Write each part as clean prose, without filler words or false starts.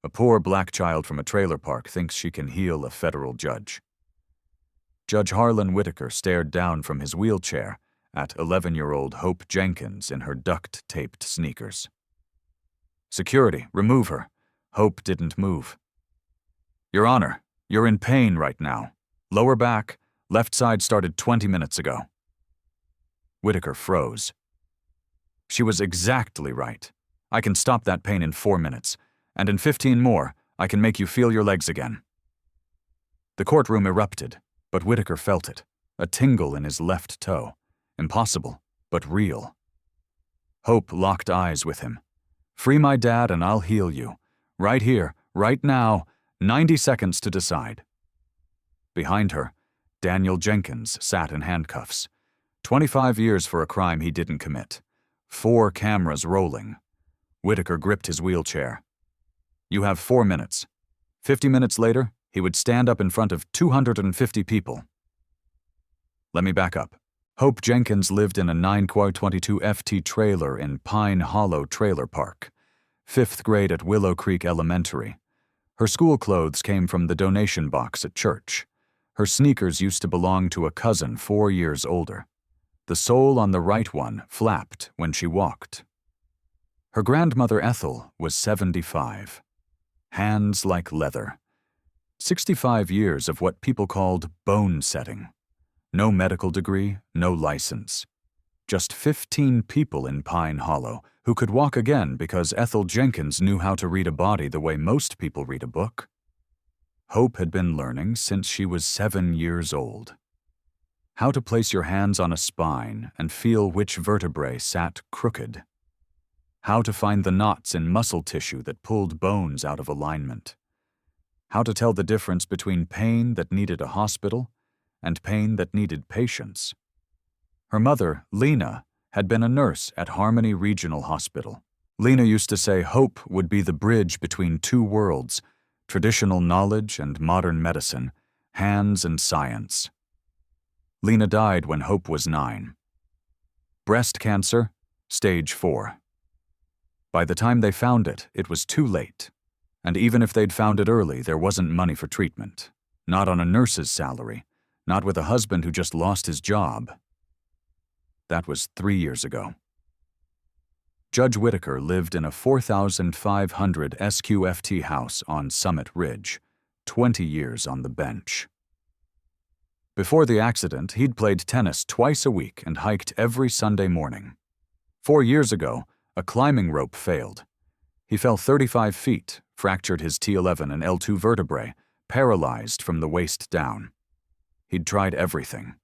A poor black child from a trailer park thinks she can heal a federal judge. Judge Harlan Whitaker stared down from his wheelchair at 11-year-old Hope Jenkins in her duct-taped sneakers. "Security, remove her." Hope didn't move. "Your Honor, you're in pain right now. Lower back, left side started 20 minutes ago." Whitaker froze. She was exactly right. "I can stop that pain in 4 minutes, and in 15 more, I can make you feel your legs again." The courtroom erupted, but Whitaker felt it, a tingle in his left toe. Impossible, but real. Hope locked eyes with him. "Free my dad and I'll heal you. Right here, right now, 90 seconds to decide." Behind her, Daniel Jenkins sat in handcuffs. 25 years for a crime he didn't commit. 4 cameras rolling. Whitaker gripped his wheelchair. "You have 4 minutes. 50 minutes later, he would stand up in front of 250 people. Let me back up. Hope Jenkins lived in a 9x22 FT trailer in Pine Hollow Trailer Park, 5th grade at Willow Creek Elementary. Her school clothes came from the donation box at church. Her sneakers used to belong to a cousin 4 years older. The sole on the right one flapped when she walked. Her grandmother Ethel was 75. Hands like leather. 65 years of what people called bone setting. No medical degree, no license. Just 15 people in Pine Hollow who could walk again because Ethel Jenkins knew how to read a body the way most people read a book. Hope had been learning since she was 7 years old. How to place your hands on a spine and feel which vertebrae sat crooked. How to find the knots in muscle tissue that pulled bones out of alignment. How to tell the difference between pain that needed a hospital and pain that needed patience. Her mother, Lena, had been a nurse at Harmony Regional Hospital. Lena used to say Hope would be the bridge between 2 worlds, traditional knowledge and modern medicine, hands and science. Lena died when Hope was 9. Breast cancer, stage 4. By the time they found it, it was too late. And even if they'd found it early, there wasn't money for treatment. Not on a nurse's salary. Not with a husband who just lost his job. That was 3 years ago. Judge Whitaker lived in a 4,500 SQFT house on Summit Ridge, 20 years on the bench. Before the accident, he'd played tennis twice a week and hiked every Sunday morning. 4 years ago, a climbing rope failed. He fell 35 feet, fractured his T11 and L2 vertebrae, paralyzed from the waist down. He'd tried everything.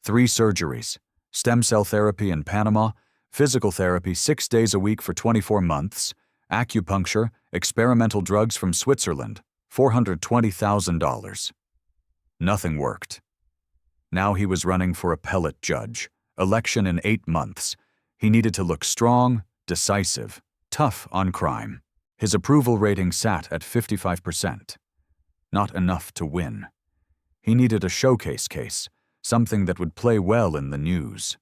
3 surgeries, stem cell therapy in Panama, physical therapy 6 days a week for 24 months, acupuncture, experimental drugs from Switzerland, $420,000. Nothing worked. Now he was running for appellate judge, election in 8 months. He needed to look strong, decisive, tough on crime. His approval rating sat at 55%. Not enough to win. He needed a showcase case, something that would play well in the news.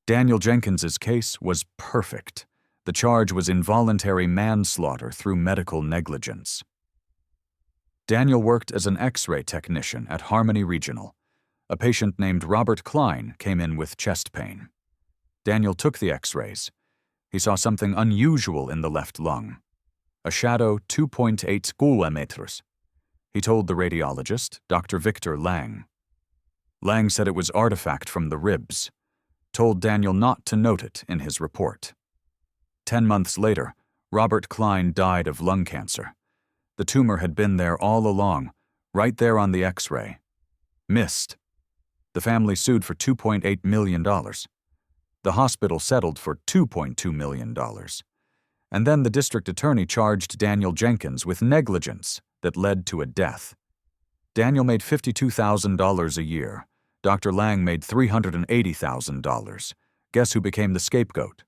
Daniel Jenkins's case was perfect. The charge was involuntary manslaughter through medical negligence. Daniel worked as an X-ray technician at Harmony Regional. A patient named Robert Klein came in with chest pain. Daniel took the X-rays. He saw something unusual in the left lung. A shadow 2.8 millimeters. He told the radiologist, Dr. Victor Lang. Lang said it was artifact from the ribs. Told Daniel not to note it in his report. 10 months later, Robert Klein died of lung cancer. The tumor had been there all along, right there on the X-ray. Missed. The family sued for $2.8 million. The hospital settled for $2.2 million. And then the district attorney charged Daniel Jenkins with negligence that led to a death. Daniel made $52,000 a year. Dr. Lang made $380,000. Guess who became the scapegoat?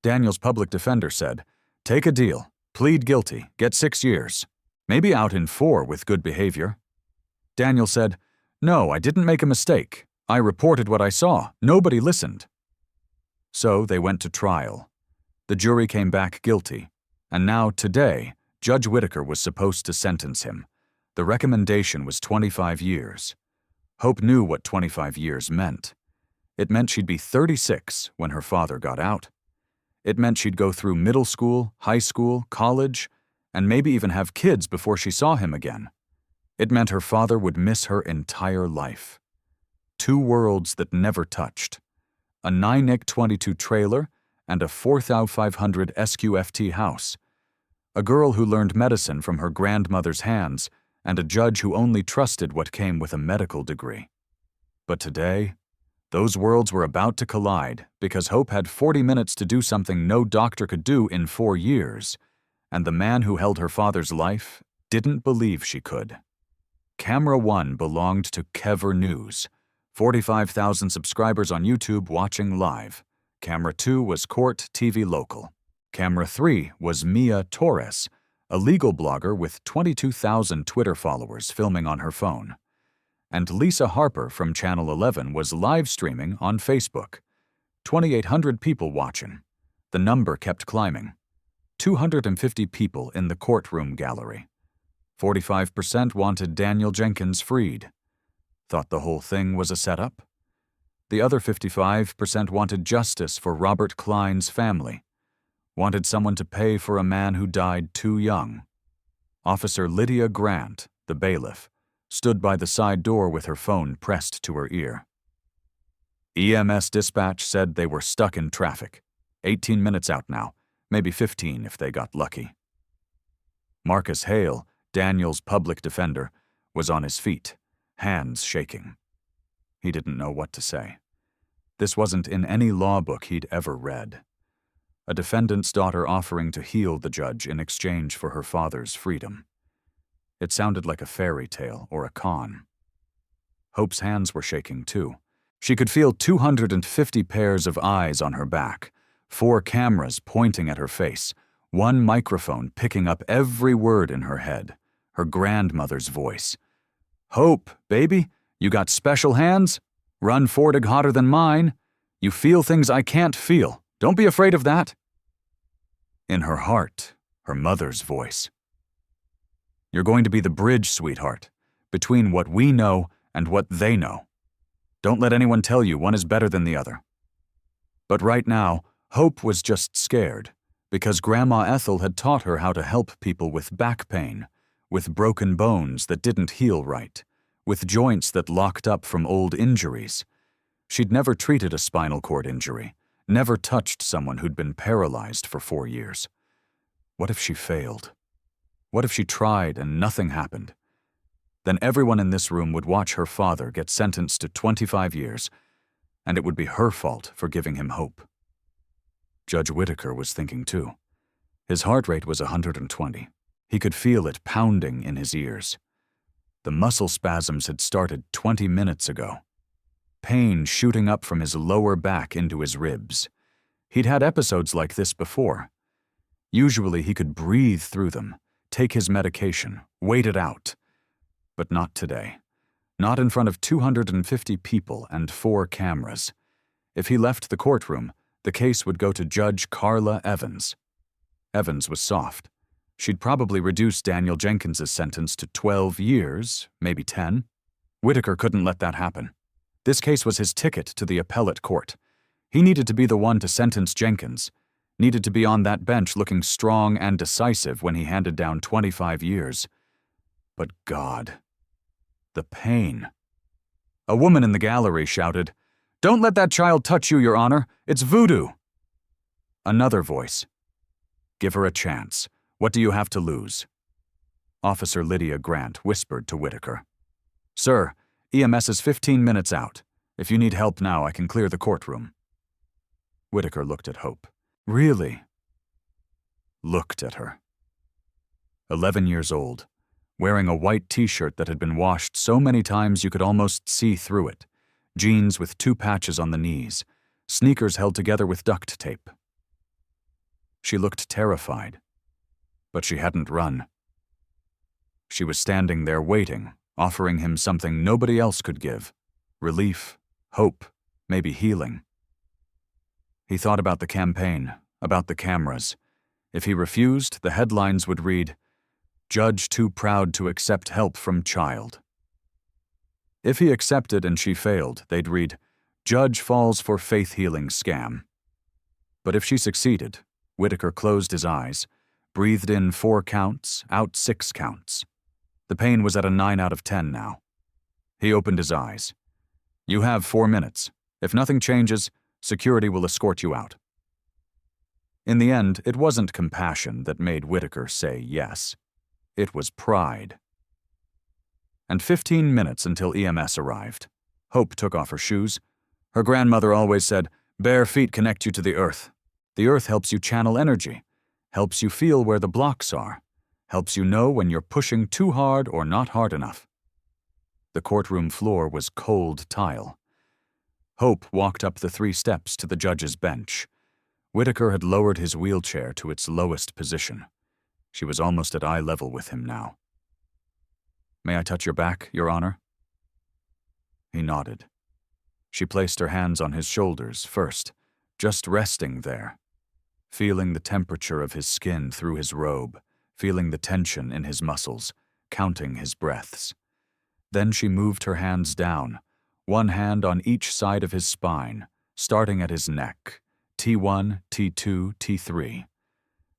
Daniel's public defender said, "Take a deal, plead guilty, get 6 years. Maybe out in 4 with good behavior." Daniel said, "No, I didn't make a mistake. I reported what I saw. Nobody listened." So they went to trial. The jury came back guilty. And now, today, Judge Whitaker was supposed to sentence him. The recommendation was 25 years. Hope knew what 25 years meant. It meant she'd be 36 when her father got out. It meant she'd go through middle school, high school, college, and maybe even have kids before she saw him again. It meant her father would miss her entire life. Two worlds that never touched. A 9X22 trailer and a 4,500 SQFT house. A girl who learned medicine from her grandmother's hands, and a judge who only trusted what came with a medical degree. But today, those worlds were about to collide because Hope had 40 minutes to do something no doctor could do in 4 years, and the man who held her father's life didn't believe she could. Camera 1 belonged to Kever News, 45,000 subscribers on YouTube watching live. Camera 2 was Court TV Local. Camera 3 was Mia Torres, a legal blogger with 22,000 Twitter followers filming on her phone. And Lisa Harper from Channel 11 was live streaming on Facebook. 2,800 people watching. The number kept climbing. 250 people in the courtroom gallery. 45% wanted Daniel Jenkins freed. Thought the whole thing was a setup? The other 55% wanted justice for Robert Klein's family. Wanted someone to pay for a man who died too young. Officer Lydia Grant, the bailiff, stood by the side door with her phone pressed to her ear. EMS dispatch said they were stuck in traffic. 18 minutes out now, maybe 15 if they got lucky. Marcus Hale, Daniel's public defender, was on his feet, hands shaking. He didn't know what to say. This wasn't in any law book he'd ever read. A defendant's daughter offering to heal the judge in exchange for her father's freedom. It sounded like a fairy tale or a con. Hope's hands were shaking too. She could feel 250 pairs of eyes on her back, 4 cameras pointing at her face, 1 microphone picking up every word in her head, her grandmother's voice. "Hope, baby, you got special hands? Run 40 hotter than mine. You feel things I can't feel. Don't be afraid of that." In her heart, her mother's voice. "You're going to be the bridge, sweetheart, between what we know and what they know. Don't let anyone tell you one is better than the other." But right now, Hope was just scared, because Grandma Ethel had taught her how to help people with back pain, with broken bones that didn't heal right, with joints that locked up from old injuries. She'd never treated a spinal cord injury, never touched someone who'd been paralyzed for 4 years. What if she failed? What if she tried and nothing happened? Then everyone in this room would watch her father get sentenced to 25 years, and it would be her fault for giving him hope. Judge Whitaker was thinking too. His heart rate was 120. He could feel it pounding in his ears. The muscle spasms had started 20 minutes ago. Pain shooting up from his lower back into his ribs. He'd had episodes like this before. Usually he could breathe through them, take his medication, wait it out. But not today. Not in front of 250 people and 4 cameras. If he left the courtroom, the case would go to Judge Carla Evans. Evans was soft. She'd probably reduce Daniel Jenkins's sentence to 12 years, maybe 10. Whitaker couldn't let that happen. This case was his ticket to the appellate court. He needed to be the one to sentence Jenkins, needed to be on that bench looking strong and decisive when he handed down 25 years. But God, the pain. A woman in the gallery shouted, "Don't let that child touch you, Your Honor. It's voodoo." Another voice, "Give her a chance. What do you have to lose?" Officer Lydia Grant whispered to Whitaker, "Sir, EMS is 15 minutes out. If you need help now, I can clear the courtroom." Whitaker looked at Hope. Really? Looked at her. 11 years old, wearing a white t-shirt that had been washed so many times you could almost see through it, jeans with 2 patches on the knees, sneakers held together with duct tape. She looked terrified, but she hadn't run. She was standing there waiting, offering him something nobody else could give. Relief, hope, maybe healing. He thought about the campaign, about the cameras. If he refused, the headlines would read, "Judge too proud to accept help from child." If he accepted and she failed, they'd read, "Judge falls for faith-healing scam." But if she succeeded, Whitaker closed his eyes, breathed in 4 counts, out 6 counts. The pain was at a 9 out of 10 now. He opened his eyes. "You have 4 minutes. If nothing changes, security will escort you out." In the end, it wasn't compassion that made Whitaker say yes. It was pride. And 15 minutes until EMS arrived. Hope took off her shoes. Her grandmother always said, "Bare feet connect you to the earth. The earth helps you channel energy, helps you feel where the blocks are, helps you know when you're pushing too hard or not hard enough." The courtroom floor was cold tile. Hope walked up the 3 steps to the judge's bench. Whitaker had lowered his wheelchair to its lowest position. She was almost at eye level with him now. "May I touch your back, Your Honor?" He nodded. She placed her hands on his shoulders first, just resting there, feeling the temperature of his skin through his robe, feeling the tension in his muscles, counting his breaths. Then she moved her hands down, one hand on each side of his spine, starting at his neck, T1, T2, T3.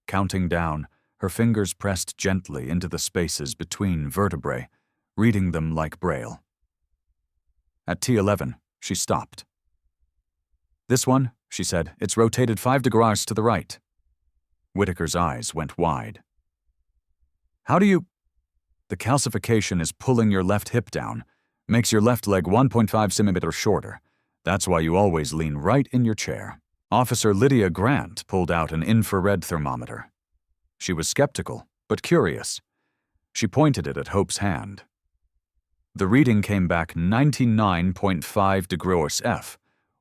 Counting down, her fingers pressed gently into the spaces between vertebrae, reading them like Braille. At T11, she stopped. "This one," she said, "it's rotated 5 degrees to the right." Whitaker's eyes went wide. "How do you—" "The calcification is pulling your left hip down, makes your left leg 1.5 centimeters shorter. That's why you always lean right in your chair." Officer Lydia Grant pulled out an infrared thermometer. She was skeptical, but curious. She pointed it at Hope's hand. The reading came back 99.5 degrees F,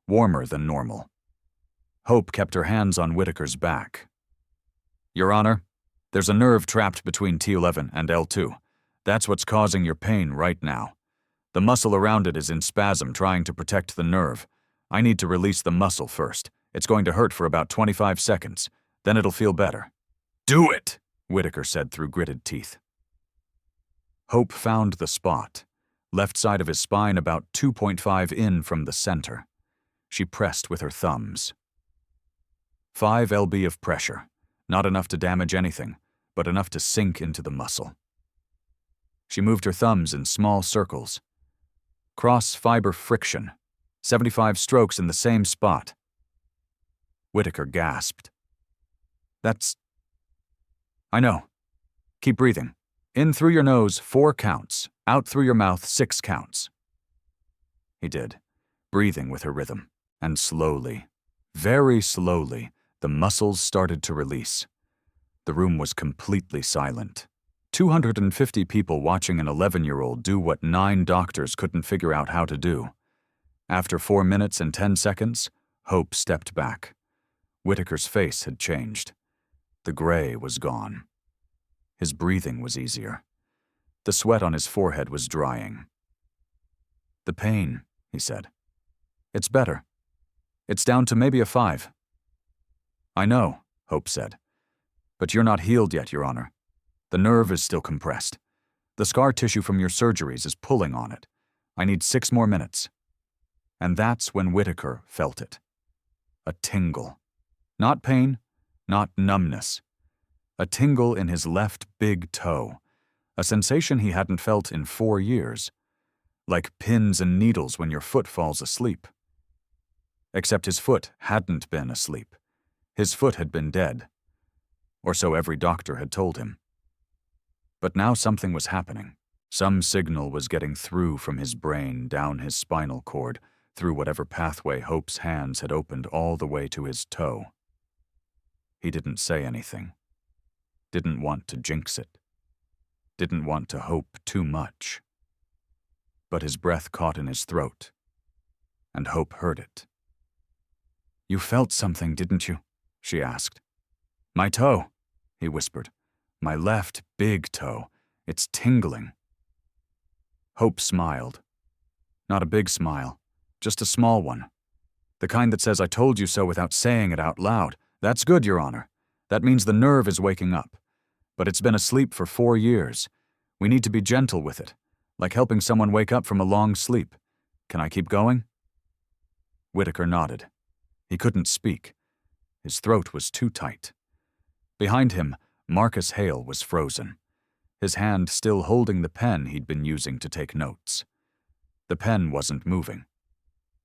warmer than normal. Hope kept her hands on Whitaker's back. "Your Honor, there's a nerve trapped between T11 and L2. That's what's causing your pain right now. The muscle around it is in spasm trying to protect the nerve. I need to release the muscle first. It's going to hurt for about 25 seconds. Then it'll feel better." "Do it," Whitaker said through gritted teeth. Hope found the spot, left side of his spine about 2.5 in from the center. She pressed with her thumbs. 5 lb of pressure, not enough to damage anything, but enough to sink into the muscle. She moved her thumbs in small circles. Cross-fiber friction, 75 strokes in the same spot. Whitaker gasped. "That's—" "I know. Keep breathing. In through your nose, 4 counts. Out through your mouth, 6 counts." He did, breathing with her rhythm. And slowly, very slowly, the muscles started to release. The room was completely silent. 250 people watching an 11-year-old do what 9 doctors couldn't figure out how to do. After 4 minutes and 10 seconds, Hope stepped back. Whitaker's face had changed. The gray was gone. His breathing was easier. The sweat on his forehead was drying. "The pain," he said. "It's better. It's down to maybe a 5. "I know," Hope said. "But you're not healed yet, Your Honor. The nerve is still compressed. The scar tissue from your surgeries is pulling on it. I need 6 more minutes." And that's when Whitaker felt it. A tingle. Not pain, not numbness. A tingle in his left big toe, a sensation he hadn't felt in 4 years. Like pins and needles when your foot falls asleep. Except his foot hadn't been asleep. His foot had been dead. Or so every doctor had told him. But now something was happening. Some signal was getting through from his brain down his spinal cord, through whatever pathway Hope's hands had opened all the way to his toe. He didn't say anything. Didn't want to jinx it. Didn't want to hope too much. But his breath caught in his throat, and Hope heard it. "You felt something, didn't you?" she asked. "My toe," he whispered. "My left big toe. It's tingling." Hope smiled. Not a big smile, just a small one. The kind that says, "I told you so," without saying it out loud. "That's good, Your Honor. That means the nerve is waking up. But it's been asleep for 4 years. We need to be gentle with it, like helping someone wake up from a long sleep. Can I keep going?" Whitaker nodded. He couldn't speak. His throat was too tight. Behind him, Marcus Hale was frozen, his hand still holding the pen he'd been using to take notes. The pen wasn't moving.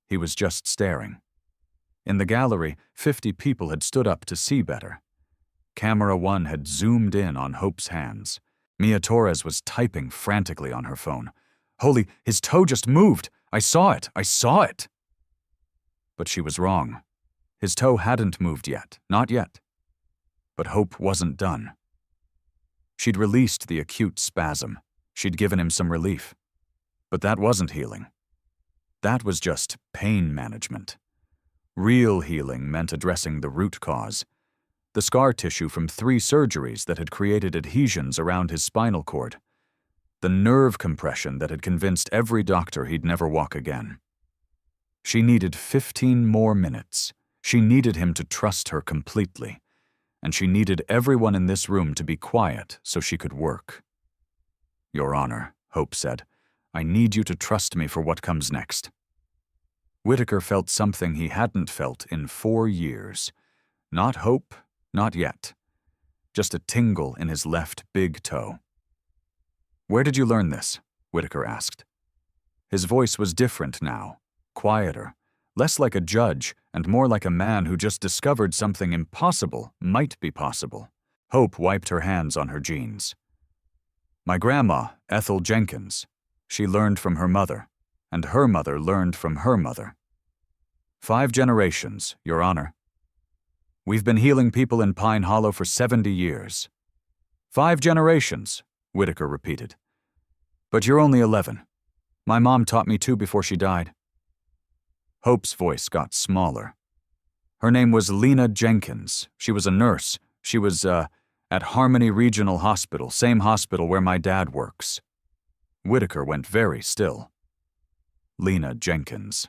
He was just staring. In the gallery, 50 people had stood up to see better. Camera 1 had zoomed in on Hope's hands. Mia Torres was typing frantically on her phone. "Holy, his toe just moved! I saw it! I saw it!" But she was wrong. His toe hadn't moved yet, not yet. But Hope wasn't done. She'd released the acute spasm. She'd given him some relief. But that wasn't healing. That was just pain management. Real healing meant addressing the root cause, the scar tissue from 3 surgeries that had created adhesions around his spinal cord, the nerve compression that had convinced every doctor he'd never walk again. She needed 15 more minutes. She needed him to trust her completely, and she needed everyone in this room to be quiet so she could work. "Your Honor," Hope said, "I need you to trust me for what comes next." Whitaker felt something he hadn't felt in 4 years. Not hope, not yet. Just a tingle in his left big toe. "Where did you learn this?" Whitaker asked. His voice was different now, quieter, less like a judge and more like a man who just discovered something impossible might be possible. Hope wiped her hands on her jeans. "My grandma, Ethel Jenkins. She learned from her mother, and her mother learned from her mother. 5 generations, Your Honor. We've been healing people in Pine Hollow for 70 years. 5 generations, Whitaker repeated. But you're only 11. My mom taught me 2 before she died." Hope's voice got smaller. Her name was Lena Jenkins. She was a nurse. She was, at Harmony Regional Hospital, same hospital where my dad works. Whitaker went very still. Lena Jenkins.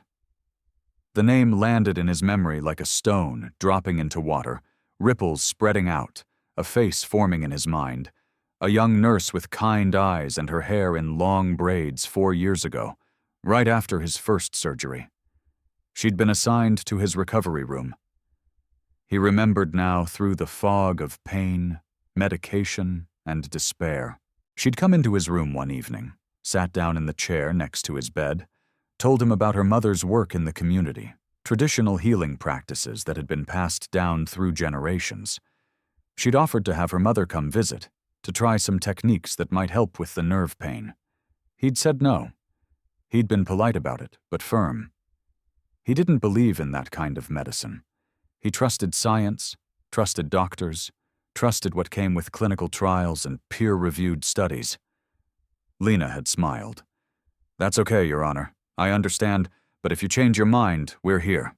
The name landed in his memory like a stone dropping into water, ripples spreading out, a face forming in his mind. A young nurse with kind eyes and her hair in long braids 4 years ago, right after his first surgery. She'd been assigned to his recovery room. He remembered now through the fog of pain, medication, and despair. She'd come into his room one evening, sat down in the chair next to his bed, told him about her mother's work in the community, traditional healing practices that had been passed down through generations. She'd offered to have her mother come visit, to try some techniques that might help with the nerve pain. He'd said no. He'd been polite about it, but firm. He didn't believe in that kind of medicine. He trusted science, trusted doctors, trusted what came with clinical trials and peer-reviewed studies. Lena had smiled. "That's okay, Your Honor. I understand, but if you change your mind, we're here."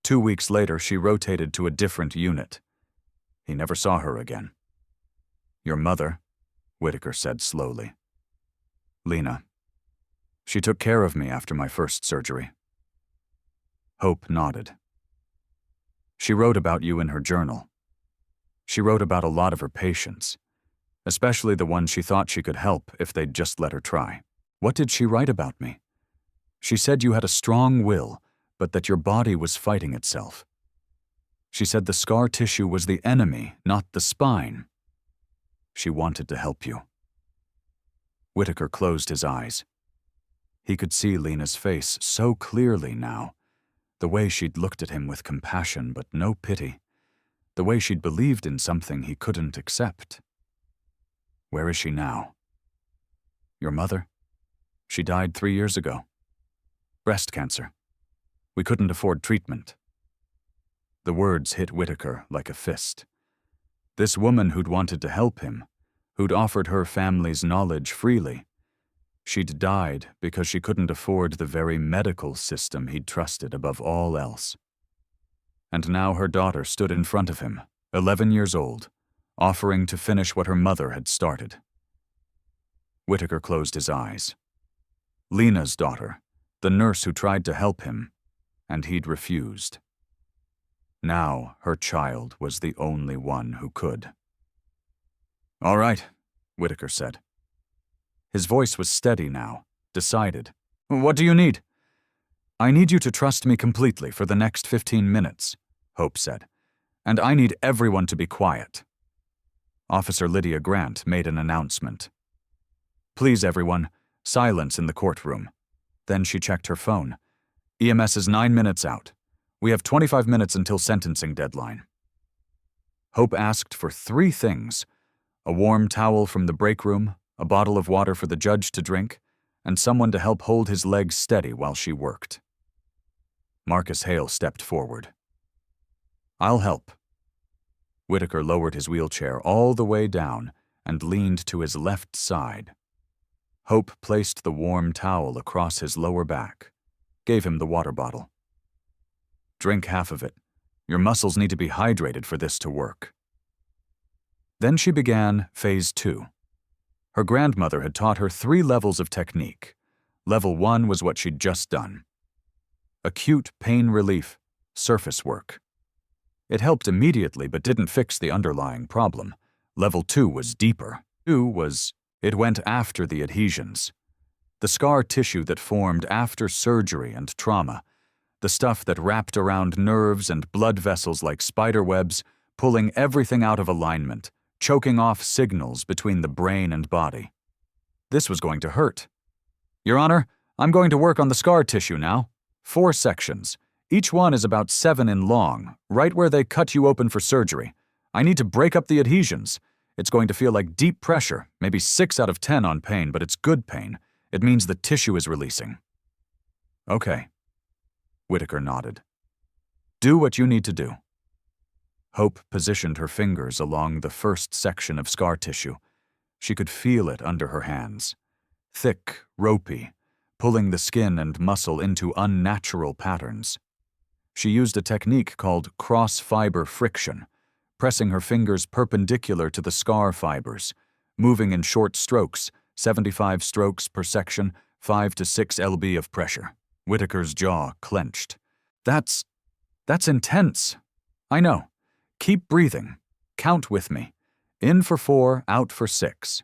2 weeks later, she rotated to a different unit. He never saw her again. "Your mother," Whitaker said slowly. "Lena. She took care of me after my first surgery." Hope nodded. "She wrote about you in her journal. She wrote about a lot of her patients, especially the ones she thought she could help if they'd just let her try." "What did she write about me?" "She said you had a strong will, but that your body was fighting itself. She said the scar tissue was the enemy, not the spine. She wanted to help you." Whitaker closed his eyes. He could see Lena's face so clearly now, the way she'd looked at him with compassion but no pity, the way she'd believed in something he couldn't accept. "Where is she now?" "Your mother? She died 3 years ago. Breast cancer. We couldn't afford treatment." The words hit Whitaker like a fist. This woman who'd wanted to help him, who'd offered her family's knowledge freely, she'd died because she couldn't afford the very medical system he'd trusted above all else. And now her daughter stood in front of him, 11 years old, offering to finish what her mother had started. Whitaker closed his eyes. Lena's daughter, the nurse who tried to help him, and he'd refused. Now her child was the only one who could. "All right," Whitaker said. His voice was steady now, decided. "What do you need?" "I need you to trust me completely for the next 15 minutes, Hope said. "And I need everyone to be quiet." Officer Lydia Grant made an announcement. "Please, everyone, silence in the courtroom." Then she checked her phone. "EMS is 9 minutes out. We have 25 minutes until sentencing deadline." Hope asked for 3 things: a warm towel from the break room, a bottle of water for the judge to drink, and someone to help hold his legs steady while she worked. Marcus Hale stepped forward. "I'll help." Whitaker lowered his wheelchair all the way down and leaned to his left side. Hope placed the warm towel across his lower back, gave him the water bottle. "Drink half of it. Your muscles need to be hydrated for this to work." Then she began Phase 2. Her grandmother had taught her 3 levels of technique. Level 1 was what she'd just done. Acute pain relief, surface work. It helped immediately but didn't fix the underlying problem. Level 2 was deeper. It went after the adhesions. The scar tissue that formed after surgery and trauma. The stuff that wrapped around nerves and blood vessels like spider webs, pulling everything out of alignment, choking off signals between the brain and body. This was going to hurt. "Your Honor, I'm going to work on the scar tissue now. 4 sections. Each one is about 7 in long, right where they cut you open for surgery. I need to break up the adhesions. It's going to feel like deep pressure, maybe 6 out of 10 on pain, but it's good pain. It means the tissue is releasing." "Okay." Whitaker nodded. "Do what you need to do." Hope positioned her fingers along the first section of scar tissue. She could feel it under her hands. Thick, ropey, pulling the skin and muscle into unnatural patterns. She used a technique called cross-fiber friction, pressing her fingers perpendicular to the scar fibers, moving in short strokes, 75 strokes per section, 5 to 6 lb of pressure. Whitaker's jaw clenched. That's intense." "I know. Keep breathing. Count with me. In for 4, out for 6.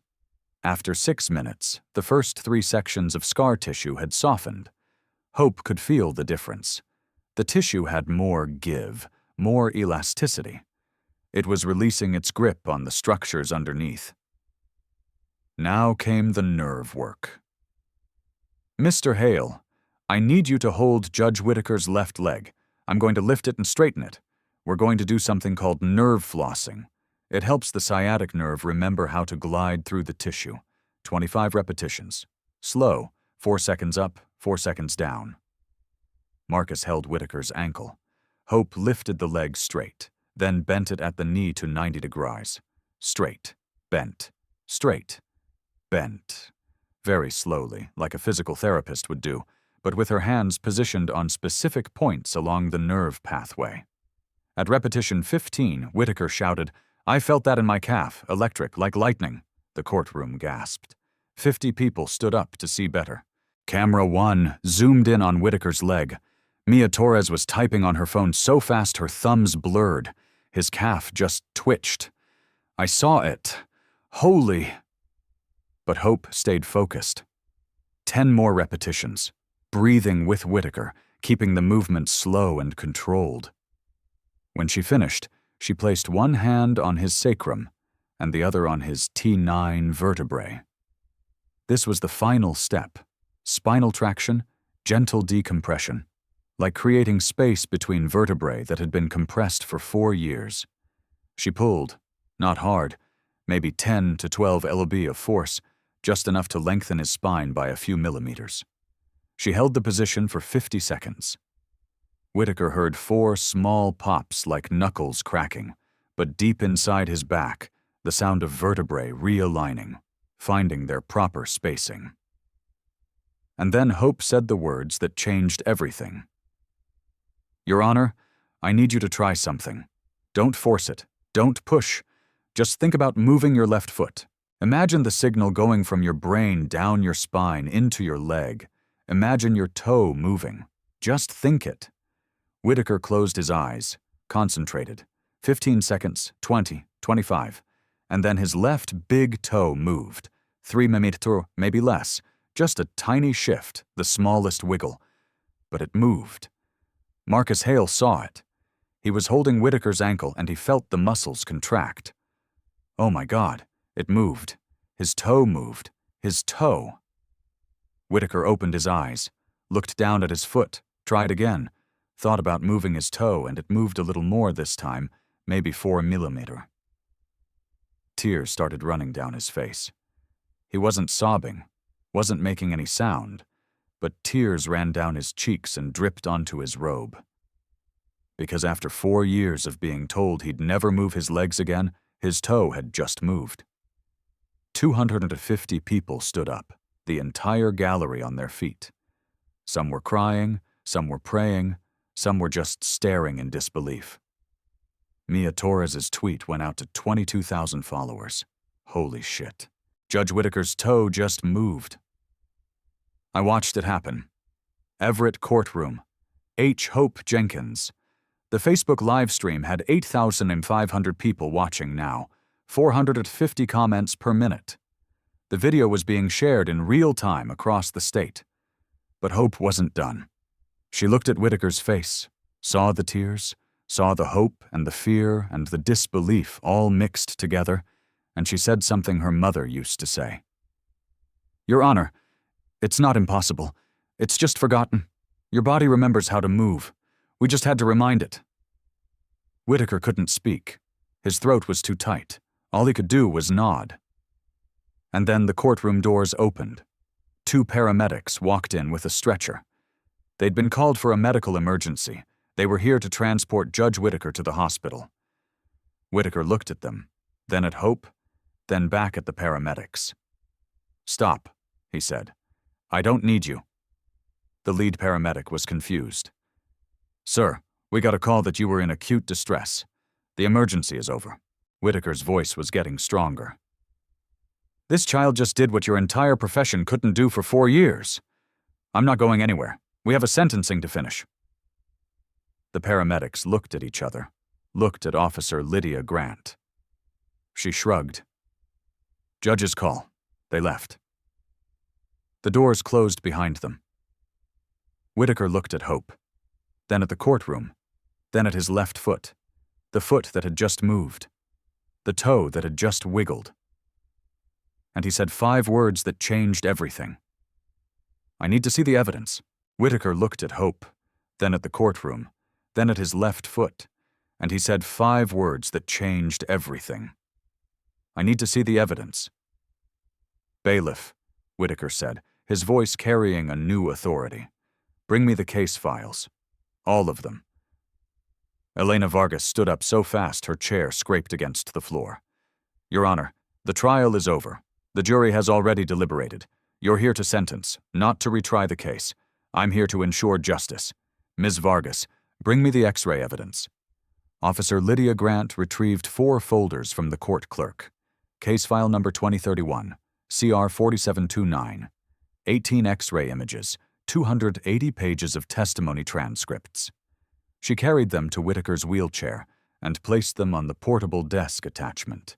After 6 minutes, the first 3 sections of scar tissue had softened. Hope could feel the difference. The tissue had more give, more elasticity. It was releasing its grip on the structures underneath. Now came the nerve work. "Mr. Hale, I need you to hold Judge Whitaker's left leg. I'm going to lift it and straighten it. We're going to do something called nerve flossing. It helps the sciatic nerve remember how to glide through the tissue. 25 repetitions. Slow, 4 seconds up, 4 seconds down." Marcus held Whitaker's ankle. Hope lifted the leg straight, then bent it at the knee to 90 degrees. Straight, bent, straight, bent. Very slowly, like a physical therapist would do, but with her hands positioned on specific points along the nerve pathway. At repetition 15, Whitaker shouted, "I felt that in my calf, electric, like lightning." The courtroom gasped. 50 people stood up to see better. Camera 1 zoomed in on Whitaker's leg. Mia Torres was typing on her phone so fast her thumbs blurred. His calf just twitched. "I saw it. Holy..." But Hope stayed focused. 10 more repetitions, breathing with Whitaker, keeping the movement slow and controlled. When she finished, she placed one hand on his sacrum and the other on his T9 vertebrae. This was the final step: spinal traction, gentle decompression, like creating space between vertebrae that had been compressed for 4 years. She pulled, not hard, maybe 10 to 12 lb of force, just enough to lengthen his spine by a few millimeters. She held the position for 50 seconds. Whitaker heard 4 small pops like knuckles cracking, but deep inside his back, the sound of vertebrae realigning, finding their proper spacing. And then Hope said the words that changed everything. "Your Honor, I need you to try something. Don't force it. Don't push. Just think about moving your left foot. Imagine the signal going from your brain down your spine into your leg. Imagine your toe moving. Just think it." Whitaker closed his eyes, concentrated. 15 seconds, 20, 25. And then his left big toe moved. 3 millimeters, maybe less. Just a tiny shift, the smallest wiggle. But it moved. Marcus Hale saw it. He was holding Whitaker's ankle and he felt the muscles contract. Oh my God, it moved. His toe moved. His toe. Whitaker opened his eyes, looked down at his foot, tried again, thought about moving his toe, and it moved a little more this time, maybe 4 millimeters. Tears started running down his face. He wasn't sobbing, wasn't making any sound, but tears ran down his cheeks and dripped onto his robe. Because after 4 years of being told he'd never move his legs again, his toe had just moved. 250 people stood up, the entire gallery on their feet. Some were crying, some were praying, some were just staring in disbelief. Mia Torres's tweet went out to 22,000 followers. Holy shit. Judge Whitaker's toe just moved. I watched it happen. Everett Courtroom. H. Hope Jenkins. The Facebook live stream had 8,500 people watching now, 450 comments per minute. The video was being shared in real time across the state. But Hope wasn't done. She looked at Whitaker's face, saw the tears, saw the hope and the fear and the disbelief all mixed together, and she said something her mother used to say. "Your Honor, it's not impossible. It's just forgotten. Your body remembers how to move. We just had to remind it." Whitaker couldn't speak. His throat was too tight. All he could do was nod. And then the courtroom doors opened. 2 paramedics walked in with a stretcher. They'd been called for a medical emergency. They were here to transport Judge Whitaker to the hospital. Whitaker looked at them, then at Hope, then back at the paramedics. "Stop," he said. "I don't need you." The lead paramedic was confused. "Sir, we got a call that you were in acute distress. The emergency is over." Whitaker's voice was getting stronger. "This child just did what your entire profession couldn't do for 4 years. I'm not going anywhere. We have a sentencing to finish." The paramedics looked at each other, looked at Officer Lydia Grant. She shrugged. "Judge's call." They left. The doors closed behind them. Whitaker looked at Hope, then at the courtroom, then at his left foot, the foot that had just moved, the toe that had just wiggled. And he said 5 words that changed everything. "I need to see the evidence." Whitaker looked at Hope, then at the courtroom, then at his left foot, and he said 5 words that changed everything. "I need to see the evidence." "Bailiff," Whitaker said, his voice carrying a new authority. "Bring me the case files. All of them." Elena Vargas stood up so fast her chair scraped against the floor. "Your Honor, the trial is over. The jury has already deliberated. You're here to sentence, not to retry the case. I'm here to ensure justice. Ms. Vargas, bring me the X-ray evidence." Officer Lydia Grant retrieved 4 folders from the court clerk. Case file number 2031, CR 4729. 18 X-ray images, 280 pages of testimony transcripts. She carried them to Whitaker's wheelchair and placed them on the portable desk attachment.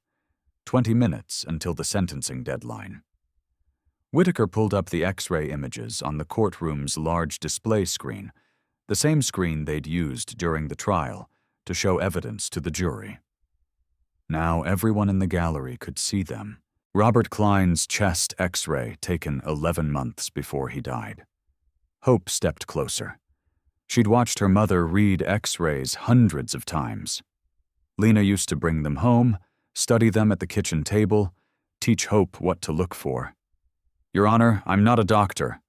20 minutes until the sentencing deadline. Whitaker pulled up the X-ray images on the courtroom's large display screen, the same screen they'd used during the trial to show evidence to the jury. Now everyone in the gallery could see them. Robert Klein's chest X-ray taken 11 months before he died. Hope stepped closer. She'd watched her mother read X-rays hundreds of times. Lena used to bring them home, study them at the kitchen table, teach Hope what to look for. "Your Honor, I'm not a doctor,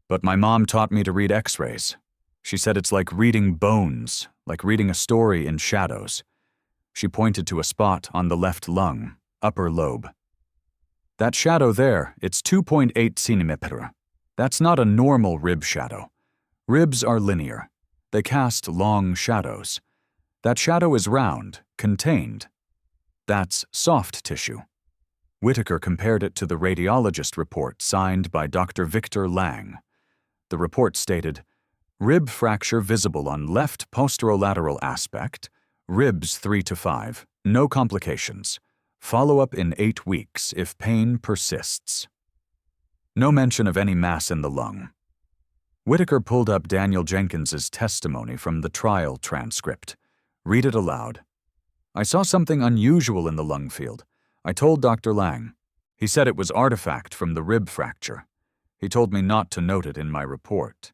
but my mom taught me to read X-rays. She said it's like reading bones, like reading a story in shadows." She pointed to a spot on the left lung, upper lobe. "That shadow there, it's 2.8 centimeters. That's not a normal rib shadow. Ribs are linear. They cast long shadows. That shadow is round, contained. That's soft tissue." Whitaker compared it to the radiologist report signed by Dr. Victor Lang. The report stated, "Rib fracture visible on left posterolateral aspect, Ribs 3 to 5. No complications. Follow-up in 8 weeks if pain persists. No mention of any mass in the lung. Whitaker pulled up Daniel Jenkins's testimony from the trial transcript. Read it aloud. I saw something unusual in the lung field. I told Dr. Lang. He said it was artifact from the rib fracture. He told me not to note it in my report.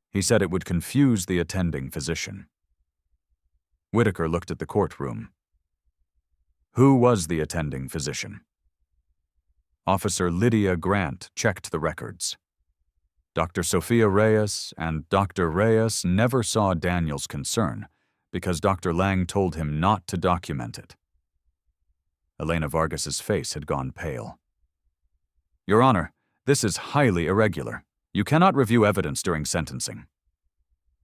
He said it would confuse the attending physician. Whitaker looked at the courtroom. Who was the attending physician? Officer Lydia Grant checked the records. Dr. Sophia Reyes and Dr. Reyes never saw Daniel's concern because Dr. Lang told him not to document it. Elena Vargas's face had gone pale. Your Honor, this is highly irregular. You cannot review evidence during sentencing.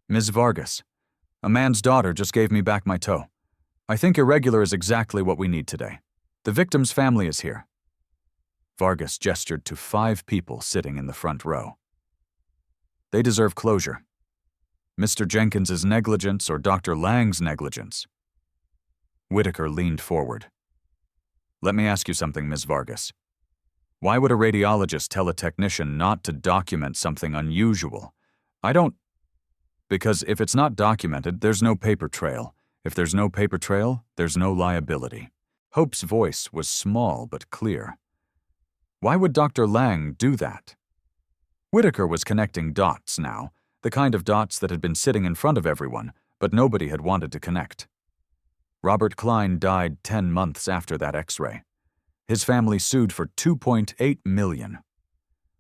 Ms. Vargas, a man's daughter just gave me back my toe. I think irregular is exactly what we need today. The victim's family is here. Vargas gestured to 5 people sitting in the front row. They deserve closure. Mr. Jenkins's negligence or Dr. Lang's negligence. Whitaker leaned forward. Let me ask you something, Ms. Vargas. Why would a radiologist tell a technician not to document something unusual? Because if it's not documented, there's no paper trail. If there's no paper trail, there's no liability. Hope's voice was small but clear. Why would Dr. Lang do that? Whitaker was connecting dots now, the kind of dots that had been sitting in front of everyone, but nobody had wanted to connect. Robert Klein died 10 months after that X-ray. His family sued for $2.8 million.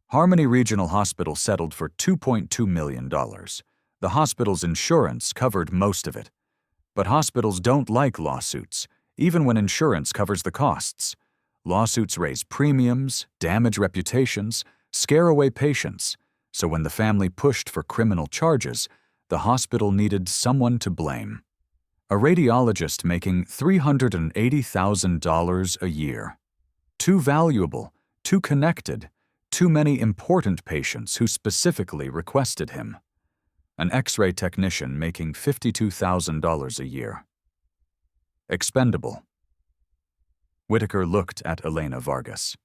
Harmony Regional Hospital settled for $2.2 million. The hospital's insurance covered most of it. But hospitals don't like lawsuits, even when insurance covers the costs. Lawsuits raise premiums, damage reputations, scare away patients, so when the family pushed for criminal charges, the hospital needed someone to blame. A radiologist making $380,000 a year. Too valuable, too connected, too many important patients who specifically requested him. An X-ray technician making $52,000 a year. Expendable. Whitaker looked at Elena Vargas.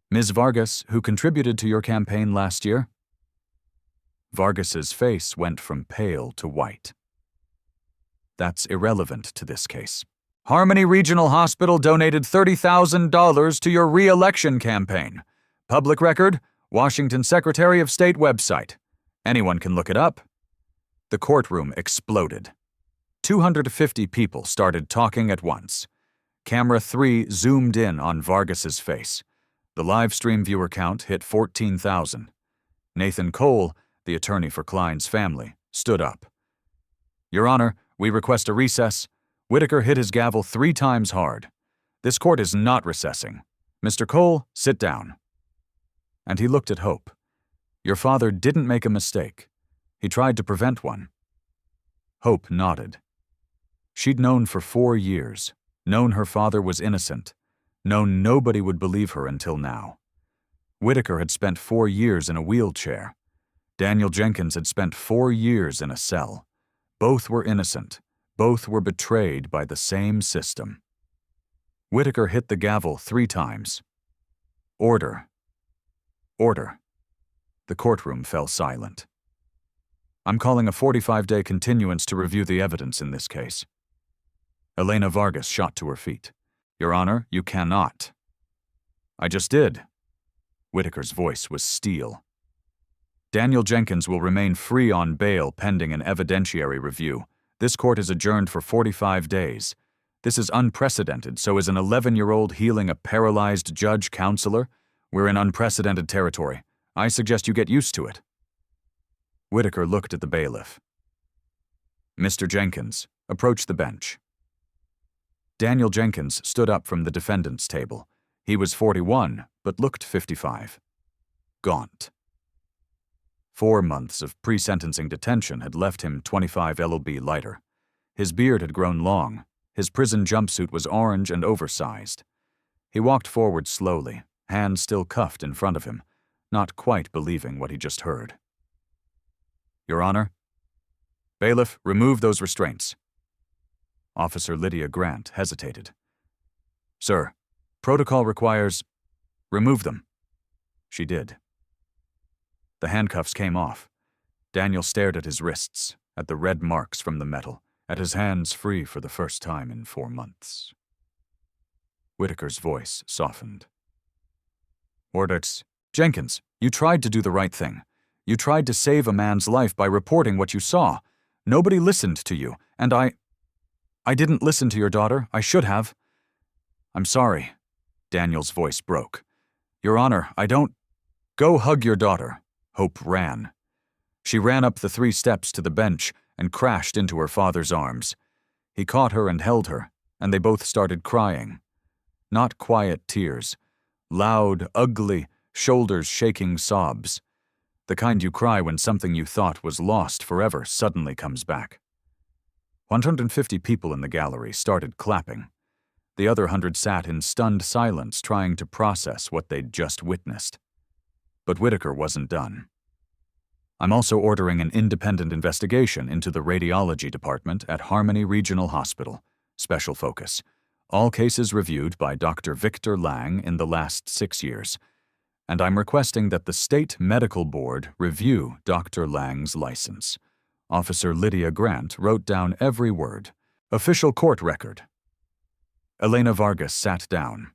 Ms. Vargas, who contributed to your campaign last year? Vargas's face went from pale to white. That's irrelevant to this case. Harmony Regional Hospital donated $30,000 to your re-election campaign. Public record, Washington Secretary of State website. Anyone can look it up. The courtroom exploded. 250 people started talking at once. Camera 3 zoomed in on Vargas's face. The live stream viewer count hit 14,000. Nathan Cole, the attorney for Klein's family, stood up. Your Honor, we request a recess. Whitaker hit his gavel 3 times hard. This court is not recessing. Mr. Cole, sit down. And he looked at Hope. Your father didn't make a mistake. He tried to prevent one. Hope nodded. She'd known for 4 years, known her father was innocent, known nobody would believe her until now. Whitaker had spent 4 years in a wheelchair. Daniel Jenkins had spent 4 years in a cell. Both were innocent. Both were betrayed by the same system. Whitaker hit the gavel 3 times. Order. Order. The courtroom fell silent. I'm calling a 45-day continuance to review the evidence in this case. Elena Vargas shot to her feet. Your Honor, you cannot. I just did. Whitaker's voice was steel. Daniel Jenkins will remain free on bail pending an evidentiary review. This court is adjourned for 45 days. This is unprecedented, so is an 11-year-old healing a paralyzed judge counselor? We're in unprecedented territory. I suggest you get used to it. Whitaker looked at the bailiff. Mr. Jenkins, approach the bench. Daniel Jenkins stood up from the defendant's table. He was 41, but looked 55. Gaunt. 4 months of pre-sentencing detention had left him 25 LOB lighter. His beard had grown long. His prison jumpsuit was orange and oversized. He walked forward slowly, hands still cuffed in front of him, not quite believing what he just heard. Your Honor? Bailiff, remove those restraints. Officer Lydia Grant hesitated. "Sir, protocol requires—" "Remove them." She did. The handcuffs came off. Daniel stared at his wrists, at the red marks from the metal, at his hands free for the first time in 4 months. Whitaker's voice softened. "Orders. Jenkins, you tried to do the right thing. You tried to save a man's life by reporting what you saw. Nobody listened to you, and I didn't listen to your daughter. I should have." "I'm sorry." Daniel's voice broke. "Your Honor, I don't—" "Go hug your daughter." Hope ran. She ran up the 3 steps to the bench and crashed into her father's arms. He caught her and held her, and they both started crying. Not quiet tears. Loud, ugly, shoulders-shaking sobs. The kind you cry when something you thought was lost forever suddenly comes back. 150 people in the gallery started clapping. The other 100 sat in stunned silence trying to process what they'd just witnessed. But Whitaker wasn't done. "I'm also ordering an independent investigation into the radiology department at Harmony Regional Hospital. Special focus. All cases reviewed by Dr. Victor Lang in the last 6 years. And I'm requesting that the State Medical Board review Dr. Lang's license." Officer Lydia Grant wrote down every word. Official court record. Elena Vargas sat down.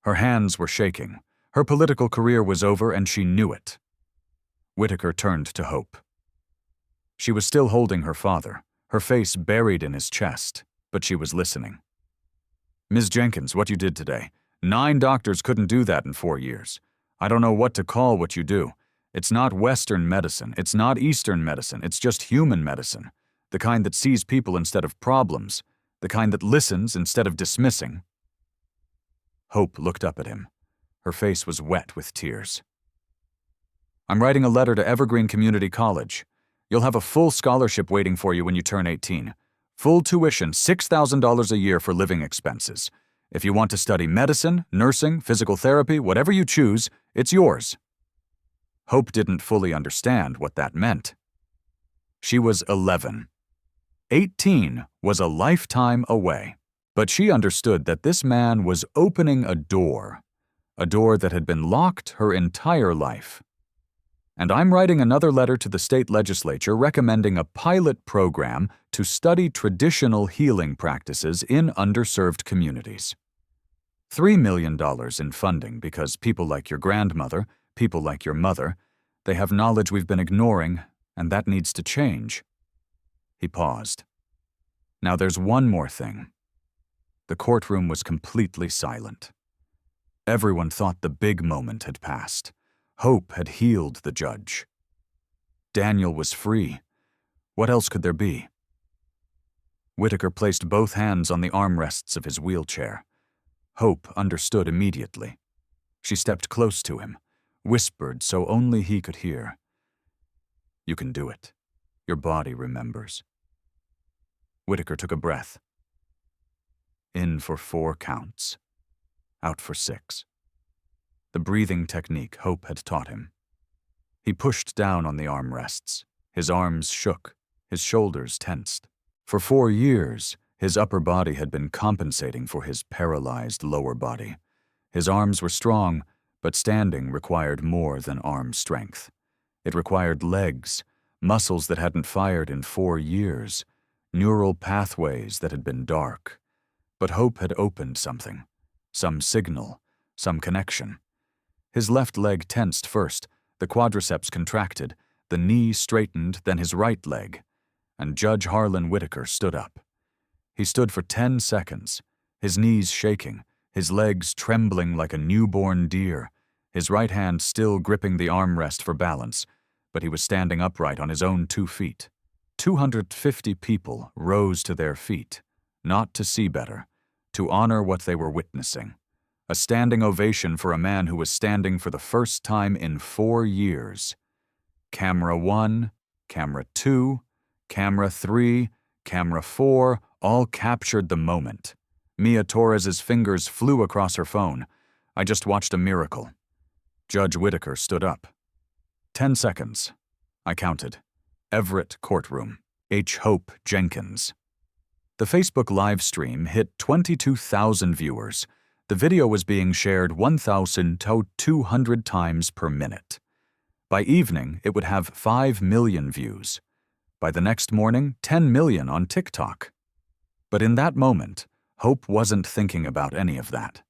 Her hands were shaking. Her political career was over and she knew it. Whitaker turned to Hope. She was still holding her father, her face buried in his chest, but she was listening. "Ms. Jenkins, what you did today. 9 doctors couldn't do that in 4 years. I don't know what to call what you do. It's not Western medicine, it's not Eastern medicine, it's just human medicine. The kind that sees people instead of problems, the kind that listens instead of dismissing." Hope looked up at him. Her face was wet with tears. "I'm writing a letter to Evergreen Community College. You'll have a full scholarship waiting for you when you turn 18. Full tuition, $6,000 a year for living expenses. If you want to study medicine, nursing, physical therapy, whatever you choose, it's yours." Hope didn't fully understand what that meant. She was 11. 18 was a lifetime away. But she understood that this man was opening a door that had been locked her entire life. "And I'm writing another letter to the state legislature recommending a pilot program to study traditional healing practices in underserved communities. $3 million in funding because people like your grandmother, people like your mother, they have knowledge we've been ignoring, and that needs to change." He paused. "Now there's one more thing." The courtroom was completely silent. Everyone thought the big moment had passed. Hope had healed the judge. Daniel was free. What else could there be? Whitaker placed both hands on the armrests of his wheelchair. Hope understood immediately. She stepped close to him, whispered so only he could hear. "You can do it. Your body remembers." Whitaker took a breath. In for 4 counts. Out for 6. The breathing technique Hope had taught him. He pushed down on the armrests. His arms shook, his shoulders tensed. For 4 years, his upper body had been compensating for his paralyzed lower body. His arms were strong, but standing required more than arm strength. It required legs, muscles that hadn't fired in 4 years, neural pathways that had been dark. But Hope had opened something, some signal, some connection. His left leg tensed first, the quadriceps contracted, the knee straightened, then his right leg, and Judge Harlan Whitaker stood up. He stood for 10 seconds, his knees shaking, his legs trembling like a newborn deer, his right hand still gripping the armrest for balance, but he was standing upright on his own 2 feet. 250 people rose to their feet, not to see better, to honor what they were witnessing. A standing ovation for a man who was standing for the first time in 4 years. Camera 1, camera 2, camera 3, camera 4, all captured the moment. Mia Torres's fingers flew across her phone. "I just watched a miracle." Judge Whitaker stood up. 10 seconds. I counted. Everett Courtroom. H. Hope Jenkins. The Facebook live stream hit 22,000 viewers. The video was being shared 1,200 times per minute. By evening, it would have 5 million views. By the next morning, 10 million on TikTok. But in that moment, Hope wasn't thinking about any of that.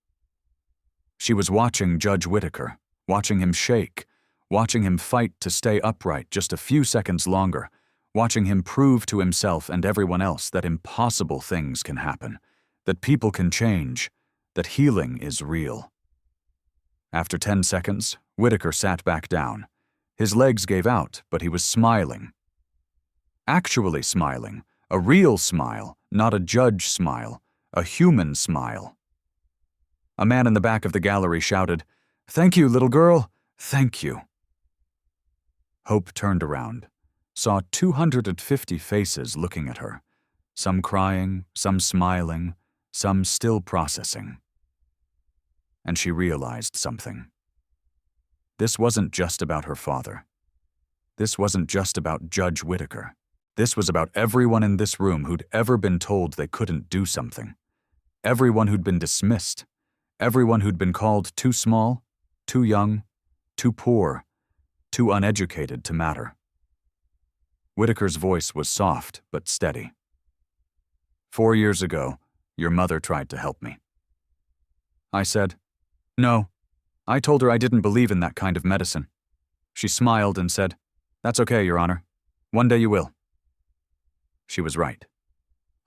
She was watching Judge Whitaker, watching him shake, watching him fight to stay upright just a few seconds longer, watching him prove to himself and everyone else that impossible things can happen, that people can change, that healing is real. After 10 seconds, Whitaker sat back down. His legs gave out, but he was smiling. Actually smiling, a real smile, not a judge smile, a human smile. A man in the back of the gallery shouted, "Thank you, little girl, thank you." Hope turned around, saw 250 faces looking at her, some crying, some smiling, some still processing. And she realized something. This wasn't just about her father. This wasn't just about Judge Whitaker. This was about everyone in this room who'd ever been told they couldn't do something. Everyone who'd been dismissed. Everyone who'd been called too small, too young, too poor, too uneducated to matter. Whitaker's voice was soft but steady. 4 years ago, your mother tried to help me. I said, "No." I told her I didn't believe in that kind of medicine. She smiled and said, "That's okay, Your Honor. One day you will." She was right.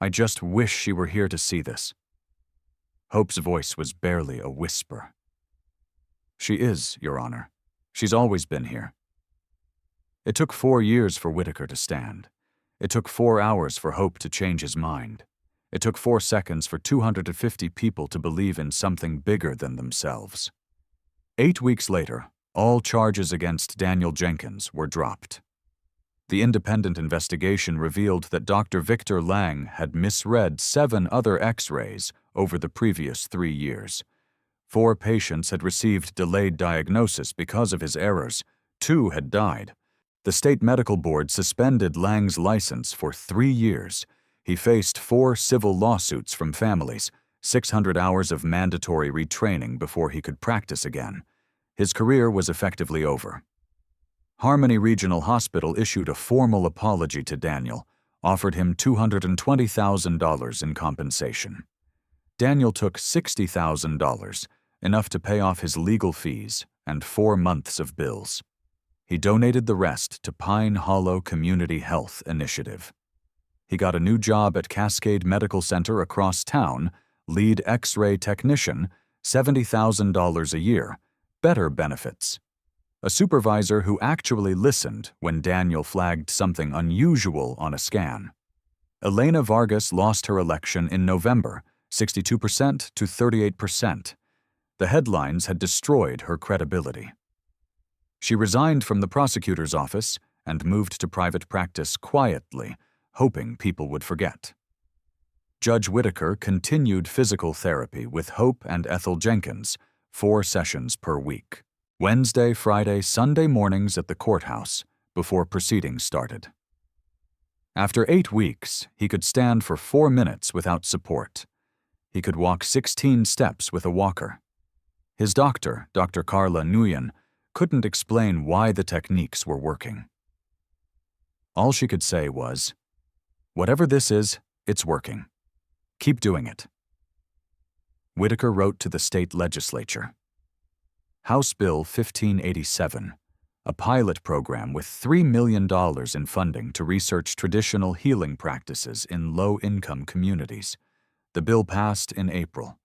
I just wish she were here to see this. Hope's voice was barely a whisper. She is, Your Honor. She's always been here. It took 4 years for Whitaker to stand. It took 4 hours for Hope to change his mind. It took 4 seconds for 250 people to believe in something bigger than themselves. 8 weeks later, all charges against Daniel Jenkins were dropped. The independent investigation revealed that Dr. Victor Lang had misread 7 other X-rays over the previous 3 years. 4 patients had received delayed diagnosis because of his errors. 2 had died. The state medical board suspended Lang's license for 3 years. He faced 4 civil lawsuits from families, 600 hours of mandatory retraining before he could practice again. His career was effectively over. Harmony Regional Hospital issued a formal apology to Daniel, offered him $220,000 in compensation. Daniel took $60,000, enough to pay off his legal fees and 4 months of bills. He donated the rest to Pine Hollow Community Health Initiative. He got a new job at Cascade Medical Center across town, lead X-ray technician, $70,000 a year, better benefits. A supervisor who actually listened when Daniel flagged something unusual on a scan. Elena Vargas lost her election in November, 62% to 38%. The headlines had destroyed her credibility. She resigned from the prosecutor's office and moved to private practice quietly, hoping people would forget. Judge Whitaker continued physical therapy with Hope and Ethel Jenkins, 4 sessions per week. Wednesday, Friday, Sunday mornings at the courthouse before proceedings started. After 8 weeks, he could stand for 4 minutes without support. He could walk 16 steps with a walker. His doctor, Dr. Carla Nguyen, couldn't explain why the techniques were working. All she could say was, "Whatever this is, it's working. Keep doing it." Whitaker wrote to the state legislature. House Bill 1587, a pilot program with $3 million in funding to research traditional healing practices in low-income communities. The bill passed in April.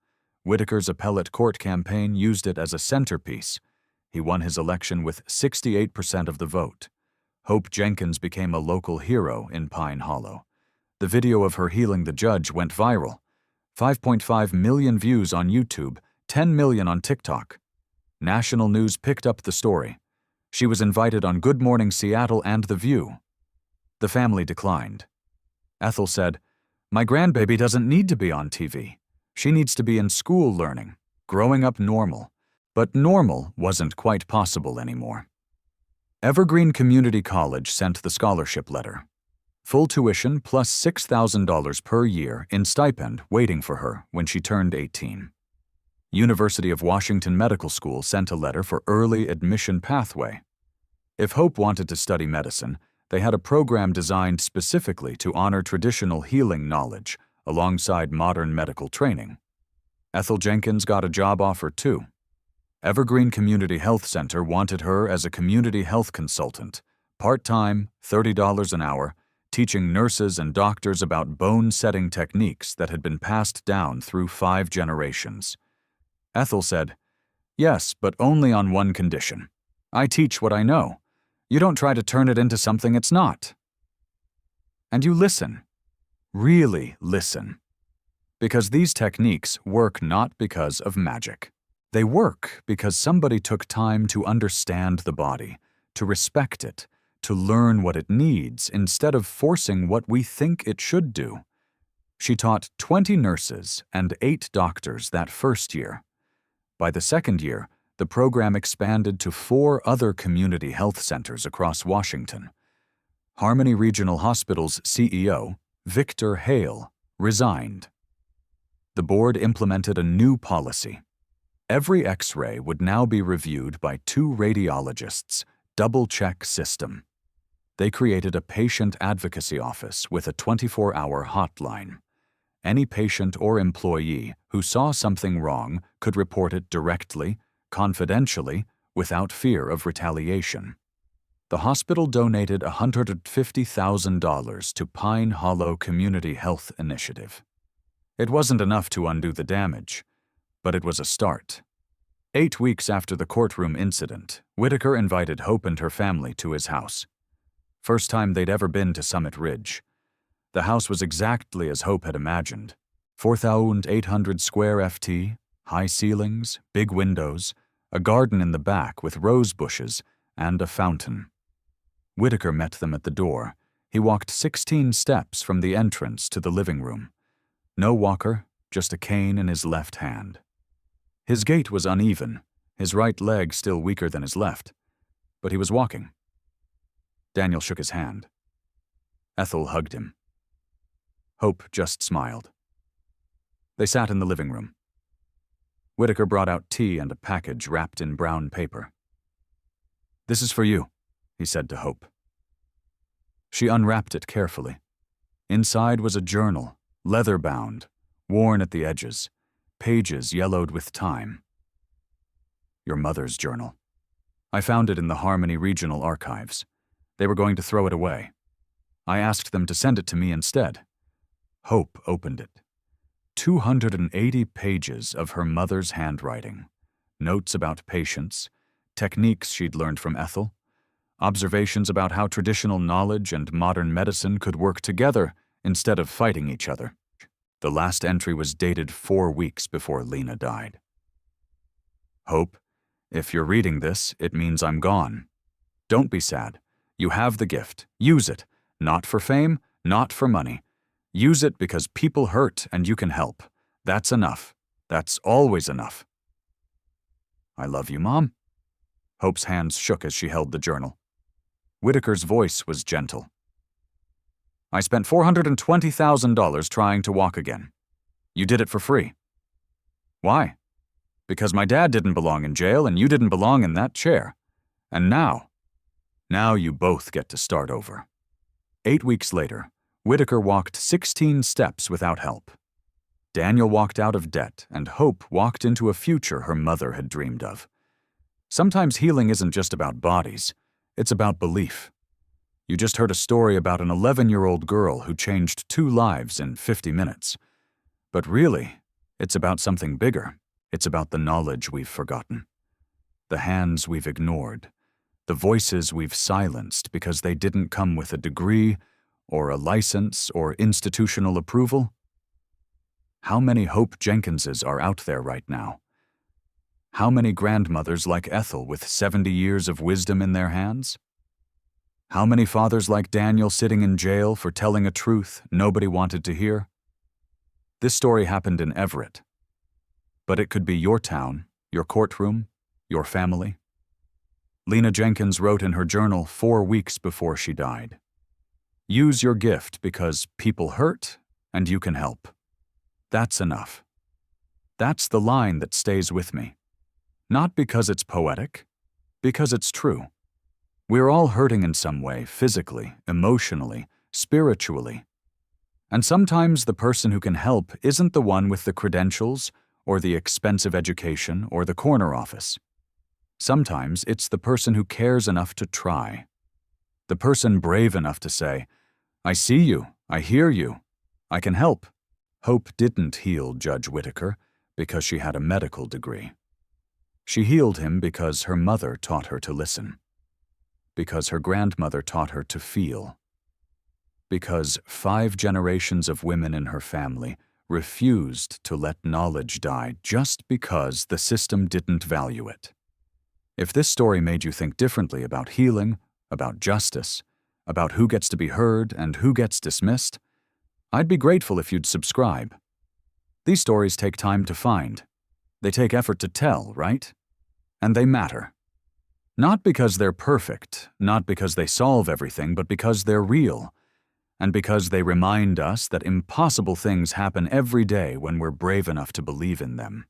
Whitaker's appellate court campaign used it as a centerpiece. He won his election with 68% of the vote. Hope Jenkins became a local hero in Pine Hollow. The video of her healing the judge went viral. 5.5 million views on YouTube, 10 million on TikTok. National news picked up the story. She was invited on Good Morning Seattle and The View. The family declined. Ethel said, "My grandbaby doesn't need to be on TV. She needs to be in school learning, growing up normal." But normal wasn't quite possible anymore. Evergreen Community College sent the scholarship letter. Full tuition plus $6,000 per year in stipend waiting for her when she turned 18. University of Washington Medical School sent a letter for early admission pathway. If Hope wanted to study medicine, they had a program designed specifically to honor traditional healing knowledge alongside modern medical training. Ethel Jenkins got a job offer too. Evergreen Community Health Center wanted her as a community health consultant, part-time, $30 an hour, teaching nurses and doctors about bone-setting techniques that had been passed down through 5 generations. Ethel said, "Yes, but only on one condition. I teach what I know. You don't try to turn it into something it's not. And you listen. Really listen. Because these techniques work not because of magic. They work because somebody took time to understand the body, to respect it, to learn what it needs instead of forcing what we think it should do." She taught 20 nurses and 8 doctors that first year. By the second year, the program expanded to 4 other community health centers across Washington. Harmony Regional Hospital's CEO, Victor Hale, resigned. The board implemented a new policy. Every X-ray would now be reviewed by 2 radiologists, double-check system. They created a patient advocacy office with a 24-hour hotline. Any patient or employee who saw something wrong could report it directly, confidentially, without fear of retaliation. The hospital donated $150,000 to Pine Hollow Community Health Initiative. It wasn't enough to undo the damage, but it was a start. 8 weeks after the courtroom incident, Whitaker invited Hope and her family to his house. First time they'd ever been to Summit Ridge. The house was exactly as Hope had imagined. 4,800 square FT, high ceilings, big windows, a garden in the back with rose bushes, and a fountain. Whitaker met them at the door. He walked 16 steps from the entrance to the living room. No walker, just a cane in his left hand. His gait was uneven, his right leg still weaker than his left, but he was walking. Daniel shook his hand. Ethel hugged him. Hope just smiled. They sat in the living room. Whitaker brought out tea and a package wrapped in brown paper. "This is for you," he said to Hope. She unwrapped it carefully. Inside was a journal, leather-bound, worn at the edges, pages yellowed with time. "Your mother's journal. I found it in the Harmony Regional Archives. They were going to throw it away. I asked them to send it to me instead." Hope opened it. 280 pages of her mother's handwriting, notes about patients, techniques she'd learned from Ethel, observations about how traditional knowledge and modern medicine could work together instead of fighting each other. The last entry was dated 4 weeks before Lena died. "Hope, if you're reading this, it means I'm gone. Don't be sad. You have the gift. Use it. Not for fame, not for money. Use it because people hurt and you can help. That's enough. That's always enough." "I love you, Mom." Hope's hands shook as she held the journal. Whitaker's voice was gentle. "I spent $420,000 trying to walk again. You did it for free. Why? Because my dad didn't belong in jail and you didn't belong in that chair. And now you both get to start over." 8 weeks later, Whitaker walked 16 steps without help. Daniel walked out of debt, and Hope walked into a future her mother had dreamed of. Sometimes healing isn't just about bodies, it's about belief. You just heard a story about an 11-year-old girl who changed 2 lives in 50 minutes. But really, it's about something bigger. It's about the knowledge we've forgotten, the hands we've ignored, the voices we've silenced because they didn't come with a degree or a license or institutional approval. How many Hope Jenkinses are out there right now? How many grandmothers like Ethel with 70 years of wisdom in their hands? How many fathers like Daniel sitting in jail for telling a truth nobody wanted to hear? This story happened in Everett. But it could be your town, your courtroom, your family. Lena Jenkins wrote in her journal 4 weeks before she died. Use your gift because people hurt and you can help. That's enough. That's the line that stays with me. Not because it's poetic, because it's true. We're all hurting in some way, physically, emotionally, spiritually. And sometimes the person who can help isn't the one with the credentials or the expensive education or the corner office. Sometimes it's the person who cares enough to try. The person brave enough to say, "I see you, I hear you, I can help." Hope didn't heal Judge Whittaker because she had a medical degree. She healed him because her mother taught her to listen. Because her grandmother taught her to feel. Because 5 generations of women in her family refused to let knowledge die just because the system didn't value it. If this story made you think differently about healing, about justice, about who gets to be heard and who gets dismissed, I'd be grateful if you'd subscribe. These stories take time to find. They take effort to tell, right? And they matter. Not because they're perfect, not because they solve everything, but because they're real, and because they remind us that impossible things happen every day when we're brave enough to believe in them.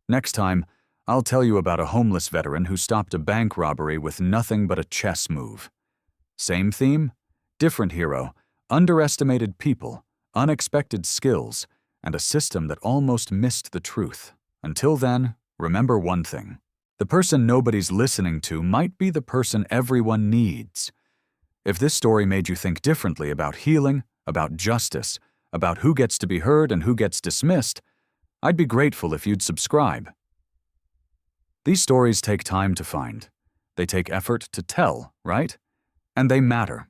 Next time, I'll tell you about a homeless veteran who stopped a bank robbery with nothing but a chess move. Same theme, different hero, underestimated people, unexpected skills, and a system that almost missed the truth. Until then, remember one thing. The person nobody's listening to might be the person everyone needs. If this story made you think differently about healing, about justice, about who gets to be heard and who gets dismissed, I'd be grateful if you'd subscribe. These stories take time to find. They take effort to tell, right? And they matter.